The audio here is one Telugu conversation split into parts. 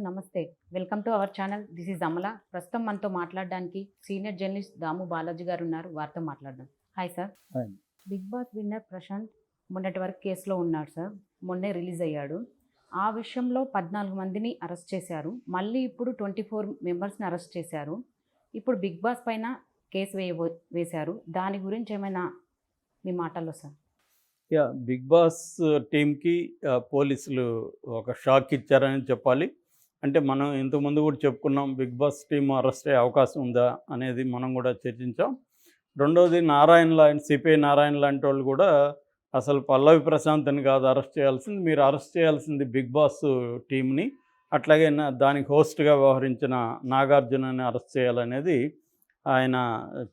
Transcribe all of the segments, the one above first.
నమస్తే. Welcome to our channel. This is Amala. ప్రస్తుతం మనతో మాట్లాడడానికి సీనియర్ జర్నలిస్ట్ దాము బాలాజీ గారు ఉన్నారు. వారితో మాట్లాడదాం. Hi sir. Hi. Big boss winner Prashanth మొన్నటి వరకు కేసులో ఉన్నాడు సార్. మొన్నే రిలీజ్ అయ్యాడు. ఆ విషయంలో 14 మందిని అరెస్ట్ చేశారు. మళ్ళీ ఇప్పుడు 24 మెంబర్స్‌ని అరెస్ట్ చేశారు. ఇప్పుడు బిగ్ బాస్ పైన కేసు వేశారు. దాని గురించి ఏమైనా మీ మాటల్లో సార్? బిగ్ బాస్ టీమ్‌కి పోలీసులు ఒక షాక్ ఇచ్చారని చెప్పాలి. అంటే మనం ఇంతకుముందు కూడా చెప్పుకున్నాం, బిగ్ బాస్ టీమ్ అరెస్ట్ అయ్యే అవకాశం ఉందా అనేది మనం కూడా చర్చించాం. రెండోది సిపిఐ నారాయణ లాంటి వాళ్ళు కూడా అసలు పల్లవి ప్రశాంత్‌ని కాదు అరెస్ట్ చేయాల్సింది, మీరు అరెస్ట్ చేయాల్సింది బిగ్ బాస్ టీమ్‌ని, అట్లాగే దానికి హోస్ట్‌గా వ్యవహరించిన నాగార్జునని అరెస్ట్ చేయాలనేది ఆయన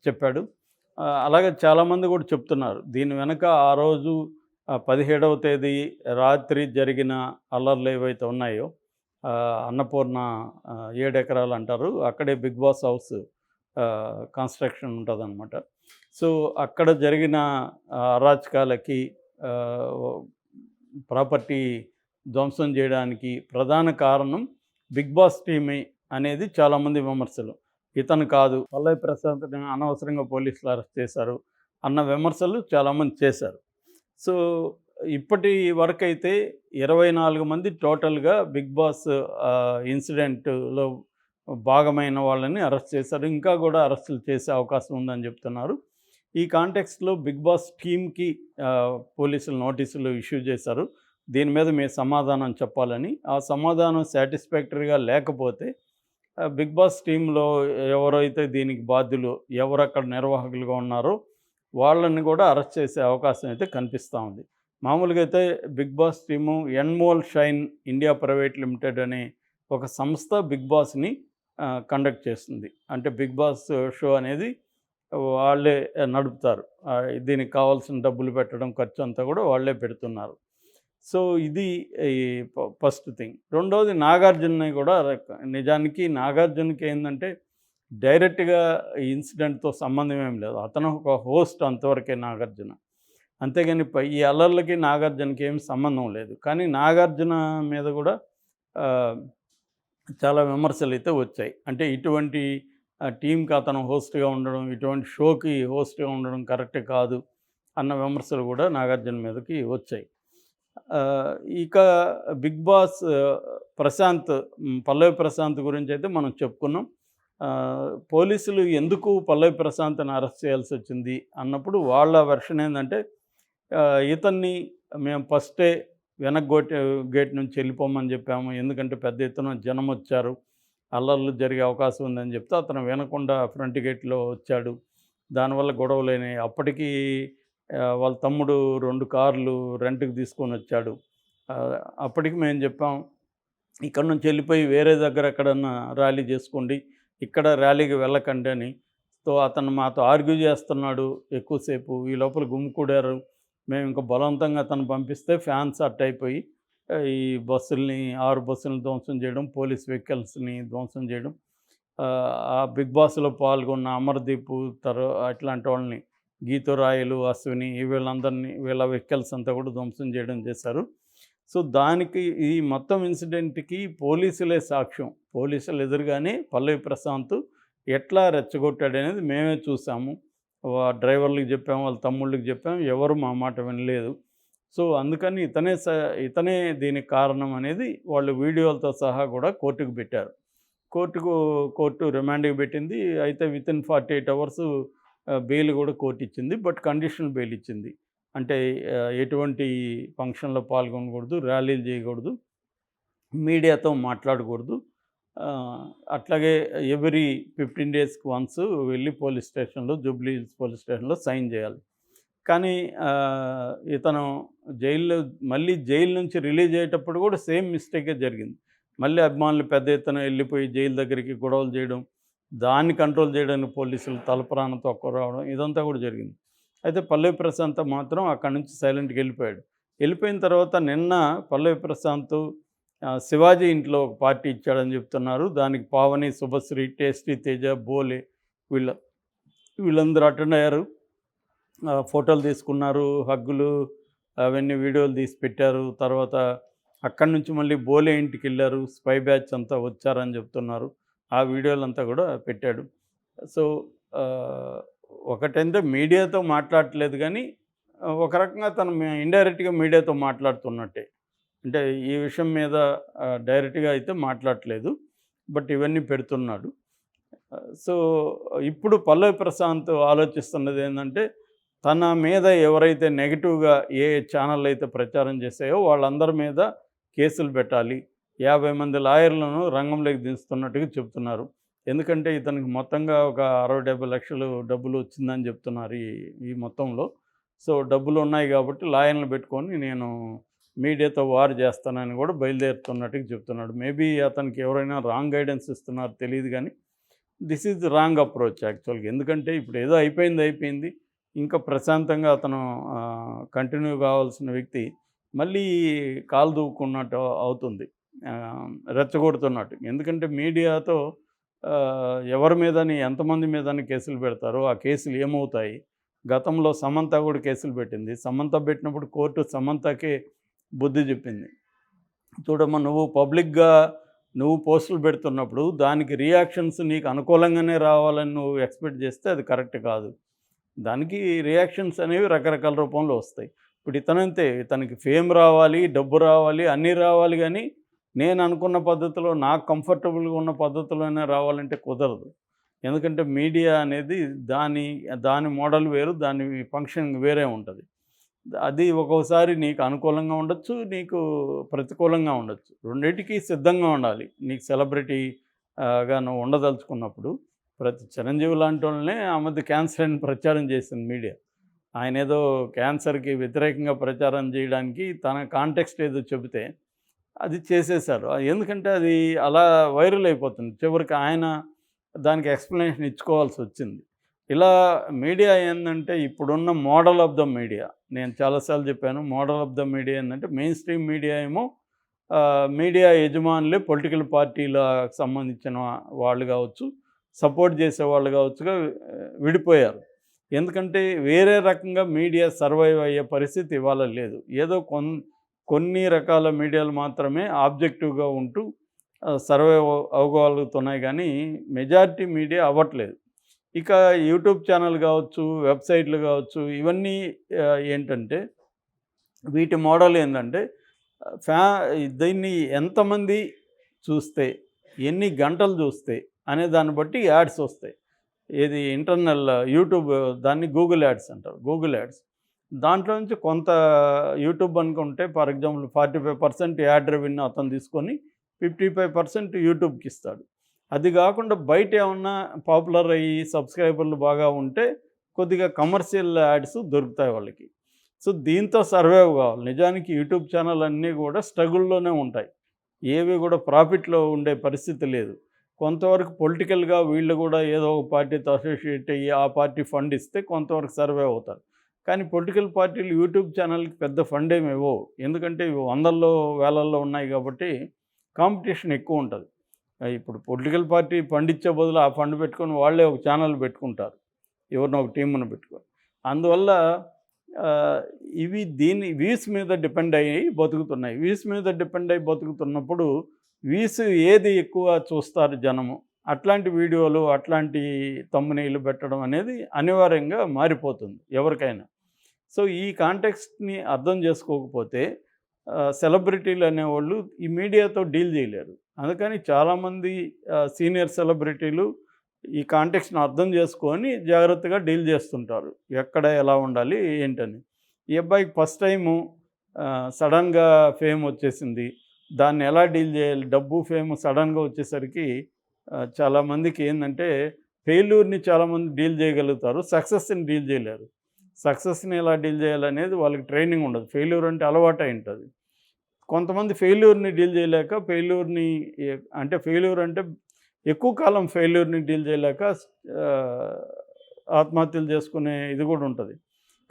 చెప్పాడు. అలాగే చాలామంది కూడా చెప్తున్నారు దీని వెనక ఆ రోజు 17వ తేదీ రాత్రి జరిగిన అల్లర్లు ఏవైతే ఉన్నాయో, అన్నపూర్ణ 7 ఎకరాలు అంటారు, అక్కడే బిగ్ బాస్ హౌస్ కన్స్ట్రక్షన్ ఉంటుందన్నమాట. సో అక్కడ జరిగిన అరాచకాలకి, ప్రాపర్టీ ధ్వంసం చేయడానికి ప్రధాన కారణం బిగ్ బాస్ టీమే అనేది చాలామంది విమర్శలు. ఇతను కాదు, పల్లవి ప్రశాంత్‌ని అనవసరంగా పోలీసులు అరెస్ట్ చేశారు అన్న విమర్శలు చాలామంది చేశారు. సో ఇప్పటి వరకైతే 24 మంది టోటల్గా బిగ్ బాస్ ఇన్సిడెంట్లో భాగమైన వాళ్ళని అరెస్ట్ చేశారు. ఇంకా కూడా అరెస్టులు చేసే అవకాశం ఉందని చెప్తున్నారు. ఈ కాంటెక్స్ట్లో బిగ్ బాస్ టీమ్కి పోలీసులు నోటీసులు ఇష్యూ చేశారు. దీని మీద మీ సమాధానం చెప్పాలని. ఆ సమాధానం సాటిస్ఫాక్టరీగా లేకపోతే బిగ్ బాస్ టీంలో ఎవరైతే దీనికి బాధ్యులు, ఎవరక్కడ నిర్వాహకులుగా ఉన్నారో వాళ్ళని కూడా అరెస్ట్ చేసే అవకాశం అయితే కనిపిస్తూ ఉంది. మామూలుగా అయితే Big Boss team Endemol Shine India Private Limited అనే ఒక సంస్థ బిగ్ బాస్ని కండక్ట్ చేస్తుంది. అంటే బిగ్ బాస్ షో అనేది వాళ్ళే నడుపుతారు. దీనికి కావాల్సిన డబ్బులు పెట్టడం, ఖర్చు అంతా కూడా వాళ్ళే పెడుతున్నారు. సో ఇది ఈ ఫస్ట్ థింగ్. రెండోది నాగార్జునని కూడా నిజానికి నాగార్జునకి ఏంటంటే డైరెక్ట్గా ఈ ఇన్సిడెంట్తో సంబంధం ఏం లేదు. అతను ఒక హోస్ట్ అంతవరకే నాగార్జున. అంతేగాని ఈ అల్లర్లకి నాగార్జునకి ఏం సంబంధం లేదు. కానీ నాగార్జున మీద కూడా చాలా విమర్శలు అయితే వచ్చాయి. అంటే ఇటువంటి టీంకి అతను హోస్ట్గా ఉండడం, ఇటువంటి షోకి హోస్ట్గా ఉండడం కరెక్ట్ కాదు అన్న విమర్శలు కూడా నాగార్జున మీదకి వచ్చాయి. ఇక బిగ్ బాస్ పల్లవి ప్రశాంత్ గురించి అయితే మనం చెప్పుకున్నాం. పోలీసులు ఎందుకు పల్లవి ప్రశాంత్ని అరెస్ట్ చేయాల్సి వచ్చింది అన్నప్పుడు వాళ్ళ వెర్షన్ ఏంటంటే, ఇతన్ని మేము ఫస్టే వెనక్ గేట్ నుంచి వెళ్ళిపోమని చెప్పాము, ఎందుకంటే పెద్ద ఎత్తున జనం వచ్చారు, అల్లర్లు జరిగే అవకాశం ఉందని చెప్తే అతను వినకుండా ఫ్రంట్ గేట్లో వచ్చాడు. దానివల్ల గొడవలైనాయి. అప్పటికి వాళ్ళ తమ్ముడు 2 కార్లు రెంట్కి తీసుకొని వచ్చాడు. అప్పటికి మేము చెప్పాం, ఇక్కడ నుంచి వెళ్ళిపోయి వేరే దగ్గర ఎక్కడన్నా ర్యాలీ చేసుకోండి, ఇక్కడ ర్యాలీకి వెళ్ళకండి అని. సో అతను మాతో ఆర్గ్యూ చేస్తున్నాడు ఎక్కువసేపు. ఈ లోపల గుమ్మికూడారు. మేము ఇంకా బలవంతంగా అతను పంపిస్తే ఫ్యాన్స్ అయిపోయి ఈ బస్సుల్ని 6 బస్సులను ధ్వంసం చేయడం, పోలీస్ వెహికల్స్ని ధ్వంసం చేయడం, ఆ బిగ్ బాస్లో పాల్గొన్న అమర్దీప్ అట్లాంటి వాళ్ళని, గీతురాయలు, అశ్విని, వీళ్ళ వెహికల్స్ అంతా కూడా ధ్వంసం చేయడం చేశారు. సో దానికి ఈ మొత్తం ఇన్సిడెంట్కి పోలీసులే సాక్ష్యం. పోలీసులు ఎదురుగానే పల్లవి ప్రశాంత్ ఎట్లా రెచ్చగొట్టాడనేది మేమే చూసాము. డ్రైవర్లకు చెప్పాము, వాళ్ళ తమ్ముళ్ళకి చెప్పాము, ఎవరు మా మాట వినలేదు. సో అందుకని ఇతనే దీనికి కారణం అనేది వాళ్ళు వీడియోలతో సహా కూడా కోర్టుకు పెట్టారు. కోర్టు రిమాండ్కి పెట్టింది. అయితే వితిన్ 48 అవర్స్ బెయిల్ కూడా కోర్టు ఇచ్చింది. బట్ కండిషనల్ బెయిల్ ఇచ్చింది. అంటే ఎటువంటి ఫంక్షన్లో పాల్గొనకూడదు, ర్యాలీలు చేయకూడదు, మీడియాతో మాట్లాడకూడదు, అట్లాగే ఎవ్రీ 15 డేస్కి వన్స్ వెళ్ళి పోలీస్ స్టేషన్లో, జూబ్లీ హిల్స్ పోలీస్ స్టేషన్లో సైన్ చేయాలి. కానీ ఇతను మళ్ళీ జైలు నుంచి రిలీజ్ అయ్యేటప్పుడు కూడా సేమ్ మిస్టేకే జరిగింది. మళ్ళీ అభిమానులు పెద్ద ఎత్తున వెళ్ళిపోయి జైలు దగ్గరికి గొడవలు చేయడం, దాన్ని కంట్రోల్ చేయడానికి పోలీసులు తలప్రాణం తొక్కరావడం, ఇదంతా కూడా జరిగింది. అయితే పల్లవి ప్రశాంత్ మాత్రం అక్కడి నుంచి సైలెంట్గా వెళ్ళిపోయిన తర్వాత నిన్న పల్లవి ప్రశాంత్ శివాజీ ఇంట్లో ఒక పార్టీ ఇచ్చాడని చెప్తున్నారు. దానికి పావని, శుభశ్రీ, టేస్టీ తేజ, బోలే వీళ్ళందరూ అటెండ్ అయ్యారు. ఫోటోలు తీసుకున్నారు, హగ్గులు అవన్నీ వీడియోలు తీసి పెట్టారు. తర్వాత అక్కడి నుంచి మళ్ళీ బోలే ఇంటికి వెళ్ళారు, స్పై బ్యాచ్ అంతా వచ్చారని చెప్తున్నారు. ఆ వీడియోలంతా కూడా పెట్టాడు. సో ఒకటంటే మీడియాతో మాట్లాడట్లేదు కానీ ఒక రకంగా తను ఇండైరెక్ట్గా మీడియాతో మాట్లాడుతున్నట్టే. అంటే ఈ విషయం మీద డైరెక్ట్గా అయితే మాట్లాడట్లేదు, బట్ ఇవన్నీ పెడుతున్నాడు. సో ఇప్పుడు పల్లవి ప్రశాంత్ ఆలోచిస్తున్నది ఏంటంటే, తన మీద ఎవరైతే నెగిటివ్గా ఏ ఛానల్ అయితే ప్రచారం చేశాయో వాళ్ళందరి మీద కేసులు పెట్టాలి. 50 మంది లాయర్లను రంగంలోకి దించుతున్నట్టుగా చెప్తున్నారు. ఎందుకంటే ఇతనికి మొత్తంగా ఒక 60-70 లక్షలు డబ్బులు వచ్చిందని చెప్తున్నారు ఈ మొత్తంలో. సో డబ్బులు ఉన్నాయి కాబట్టి లాయర్లను పెట్టుకొని నేను మీడియాతో వార్ చేస్తానని కూడా బయలుదేరుతున్నట్టుగా చెప్తున్నాడు. మేబీ అతనికి ఎవరైనా రాంగ్ గైడెన్స్ ఇస్తున్నారో తెలియదు కానీ దిస్ ఈజ్ రాంగ్ అప్రోచ్ యాక్చువల్గా. ఎందుకంటే ఇప్పుడు ఏదో అయిపోయింది. ఇంకా ప్రశాంతంగా అతను కంటిన్యూ కావాల్సిన వ్యక్తి మళ్ళీ కాలు దూకున్నట్టు అవుతుంది, రెచ్చగొడుతున్నట్టు. ఎందుకంటే మీడియాతో ఎవరి మీదని ఎంతమంది మీదని కేసులు పెడతారో ఆ కేసులు ఏమవుతాయి. గతంలో సమంత కూడా కేసులు పెట్టింది. సమంత పెట్టినప్పుడు కోర్టు సమంతకే బుద్ధి చెప్పింది. చూడమ్మా, నువ్వు పబ్లిక్గా నువ్వు పోస్టులు పెడుతున్నప్పుడు దానికి రియాక్షన్స్ నీకు అనుకూలంగానే రావాలని నువ్వు ఎక్స్పెక్ట్ చేస్తే అది కరెక్ట్ కాదు. దానికి రియాక్షన్స్ అనేవి రకరకాల రూపంలో వస్తాయి. ఇప్పుడు ఇతనంతే, ఇతనికి ఫేమ్ రావాలి, డబ్బు రావాలి, అన్నీ రావాలి, కానీ నేను అనుకున్న పద్ధతిలో నాకు కంఫర్టబుల్గా ఉన్న పద్ధతిలోనే రావాలంటే కుదరదు. ఎందుకంటే మీడియా అనేది దాని మోడల్ వేరు, దాని ఫంక్షన్ వేరే ఉంటుంది. అది ఒక్కోసారి నీకు అనుకూలంగా ఉండొచ్చు, నీకు ప్రతికూలంగా ఉండొచ్చు. రెండింటికి సిద్ధంగా ఉండాలి. నీకు సెలబ్రిటీగా నువ్వు ఉండదలుచుకున్నప్పుడు. చిరంజీవి లాంటి వాళ్ళనే ఆ మధ్య క్యాన్సర్ అని ప్రచారం చేసింది మీడియా. ఆయన ఏదో క్యాన్సర్కి వ్యతిరేకంగా ప్రచారం చేయడానికి తన కాంటెక్స్ట్ ఏదో చెబితే అది చేసేశారు. ఎందుకంటే అది అలా వైరల్ అయిపోతుంది. చివరికి ఆయన దానికి ఎక్స్ప్లెనేషన్ ఇచ్చుకోవాల్సి వచ్చింది. ఇలా మీడియా ఏంటంటే ఇప్పుడున్న మోడల్ ఆఫ్ ద మీడియా, నేను చాలాసార్లు చెప్పాను, మోడల్ ఆఫ్ ద మీడియా ఏంటంటే మెయిన్ స్ట్రీమ్ మీడియా ఏమో మీడియా యజమానులే పొలిటికల్ పార్టీలకు సంబంధించిన వాళ్ళు కావచ్చు, సపోర్ట్ చేసేవాళ్ళు కావచ్చుగా విడిపోయారు. ఎందుకంటే వేరే రకంగా మీడియా సర్వైవ్ అయ్యే పరిస్థితి ఇవాళ లేదు. ఏదో కొన్ని రకాల మీడియాలు మాత్రమే ఆబ్జెక్టివ్గా ఉంటూ సర్వైవ్ అవ్వగలుగుతున్నాయి, కానీ మెజారిటీ మీడియా అవ్వట్లేదు. ఇక యూట్యూబ్ ఛానల్ కావచ్చు, వెబ్సైట్లు కావచ్చు, ఇవన్నీ ఏంటంటే వీటి మోడల్ ఏంటంటే దీన్ని ఎంతమంది చూస్తే, ఎన్ని గంటలు చూస్తే అనే దాన్ని బట్టి యాడ్స్ వస్తాయి. ఏది ఇంటర్నల్ యూట్యూబ్, దాన్ని గూగుల్ యాడ్స్ అంటారు. గూగుల్ యాడ్స్ దాంట్లో నుంచి కొంత యూట్యూబ్ అనుకుంటే ఫర్ ఎగ్జాంపుల్ 45% యాడ్ రెవెన్యూ అతను తీసుకొని 55% యూట్యూబ్కి ఇస్తాడు. అది కాకుండా బయట ఏమన్నా పాపులర్ అయ్యి సబ్స్క్రైబర్లు బాగా ఉంటే కొద్దిగా కమర్షియల్ యాడ్స్ దొరుకుతాయి వాళ్ళకి. సో దీంతో సర్వైవ్ కావాలి. నిజానికి యూట్యూబ్ ఛానల్ అన్నీ కూడా స్ట్రగుల్లోనే ఉంటాయి, ఏవి కూడా ప్రాఫిట్లో ఉండే పరిస్థితి లేదు. కొంతవరకు పొలిటికల్గా వీళ్ళు కూడా ఏదో ఒక పార్టీతో అసోసియేట్ అయ్యి ఆ పార్టీ ఫండ్ ఇస్తే కొంతవరకు సర్వైవ్ అవుతారు. కానీ పొలిటికల్ పార్టీలు యూట్యూబ్ ఛానల్కి పెద్ద ఫండ్ ఏమి ఇవ్వవు. ఎందుకంటే ఇవి వందల్లో వేలల్లో ఉన్నాయి కాబట్టి కాంపిటీషన్ ఎక్కువ ఉంటుంది. ఇప్పుడు పొలిటికల్ పార్టీ ఫండ్ ఇచ్చే బదులు ఆ ఫండ్ పెట్టుకొని వాళ్ళే ఒక ఛానల్ పెట్టుకుంటారు, ఎవరినో ఒక టీమును పెట్టుకొని. అందువల్ల ఇవి వ్యూస్ మీద డిపెండ్ అయ్యి బతుకుతున్నాయి. వ్యూస్ మీద డిపెండ్ అయ్యి బతుకుతున్నప్పుడు వ్యూస్ ఏది ఎక్కువ చూస్తారు జనము, అట్లాంటి వీడియోలు, అట్లాంటి థంబ్నెయిల్ పెట్టడం అనేది అనివార్యంగా మారిపోతుంది ఎవరికైనా. సో ఈ కాంటెక్స్ట్ని అర్థం చేసుకోకపోతే సెలబ్రిటీలు అనేవాళ్ళు ఈ మీడియాతో డీల్ చేయలేరు. అందుకని చాలామంది సీనియర్ సెలబ్రిటీలు ఈ కాంటెక్స్ట్ని అర్థం చేసుకొని జాగ్రత్తగా డీల్ చేస్తుంటారు, ఎక్కడ ఎలా ఉండాలి ఏంటని. ఈ అబ్బాయికి ఫస్ట్ టైము సడన్గా ఫేమ్ వచ్చేసింది, దాన్ని ఎలా డీల్ చేయాలి, డబ్బు ఫేమ్ సడన్గా వచ్చేసరికి చాలామందికి ఏంటంటే ఫెయిల్యూర్ని చాలామంది డీల్ చేయగలుగుతారు, సక్సెస్ని డీల్ చేయలేరు. సక్సెస్ని ఎలా డీల్ చేయాలనేది వాళ్ళకి ట్రైనింగ్ ఉండదు. ఫెయిల్యూర్ అంటే అలవాటు అయి ఉంటుంది. కొంతమంది ఫెయిల్యూర్ని డీల్ చేయలేక ఫెయిల్యూర్ అంటే ఎక్కువ కాలం ఫెయిల్యూర్ని డీల్ చేయలేక ఆత్మహత్యలు చేసుకునే ఇది కూడా ఉంటుంది.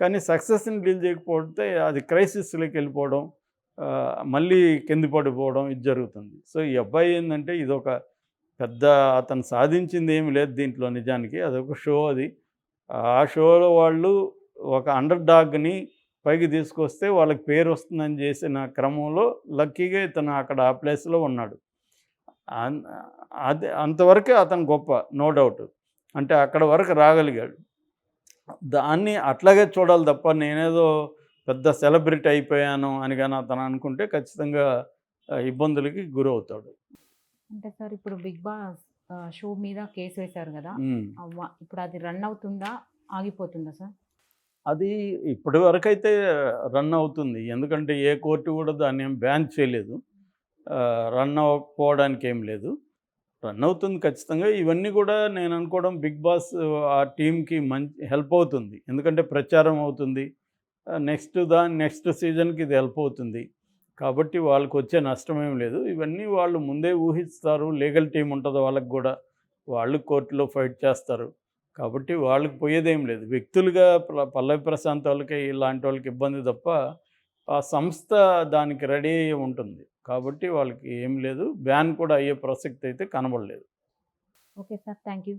కానీ సక్సెస్ని డీల్ చేయకపోతే అది క్రైసిస్లోకి వెళ్ళిపోవడం, మళ్ళీ కింద పడిపోవడం ఇది జరుగుతుంది. సో ఈ అబ్బాయి ఏంటంటే ఇదొక పెద్ద అతను సాధించింది ఏమి లేదు దీంట్లో. నిజానికి అదొక షో. అది ఆ షోలో వాళ్ళు ఒక అండర్ డాగ్ని పైకి తీసుకొస్తే వాళ్ళకి పేరు వస్తుందని చేసిన క్రమంలో లక్కీగా ఇతను అక్కడ ఆ ప్లేస్లో ఉన్నాడు. అన్- అది అంతవరకే అతను గొప్ప, నో డౌట్. అంటే అక్కడ వరకు రాగలిగాడు. దాన్ని అట్లాగే చూడాలి తప్ప నేనేదో పెద్ద సెలబ్రిటీ అయిపోయాను అని కానీ అతను అనుకుంటే ఖచ్చితంగా ఇబ్బందులకి గురవుతాడు. అంటే సార్ ఇప్పుడు బిగ్ బాస్ షో మీద కేసు వేశారు కదా, ఉమ్. ఇప్పుడు అది రన్ అవుతుందా, ఆగిపోతుందా సార్? అది ఇప్పటి వరకైతే రన్ అవుతుంది. ఎందుకంటే ఏ కోర్టు కూడా దాన్ని ఏం బ్యాన్ చేయలేదు. రన్ అవ్వకపోవడానికి ఏం లేదు. రన్ అవుతుంది ఖచ్చితంగా. ఇవన్నీ కూడా నేను అనుకోవడం బిగ్ బాస్ ఆ టీమ్‌కి మంచి హెల్ప్ అవుతుంది. ఎందుకంటే ప్రచారం అవుతుంది. నెక్స్ట్ సీజన్‌కి ఇది హెల్ప్ అవుతుంది. కాబట్టి వాళ్ళకొచ్చే నష్టమేం లేదు. ఇవన్నీ వాళ్ళు ముందే ఊహిస్తారు. లీగల్ టీమ్ ఉంటది వాళ్ళకి గూడా. వాళ్ళు కోర్టులో ఫైట్ చేస్తారు. కాబట్టి వాళ్ళకి పోయేదేం లేదు. వ్యక్తులుగా పల్లవి ప్రశాంత్ వాళ్ళకి ఇలాంటి వాళ్ళకి ఇబ్బంది తప్ప, ఆ సంస్థ దానికి రెడీ అయ్యి ఉంటుంది. కాబట్టి వాళ్ళకి ఏం లేదు. బ్యాన్ కూడా అయ్యే ప్రసక్తి అయితే కనబడలేదు. Okay sir, thank you.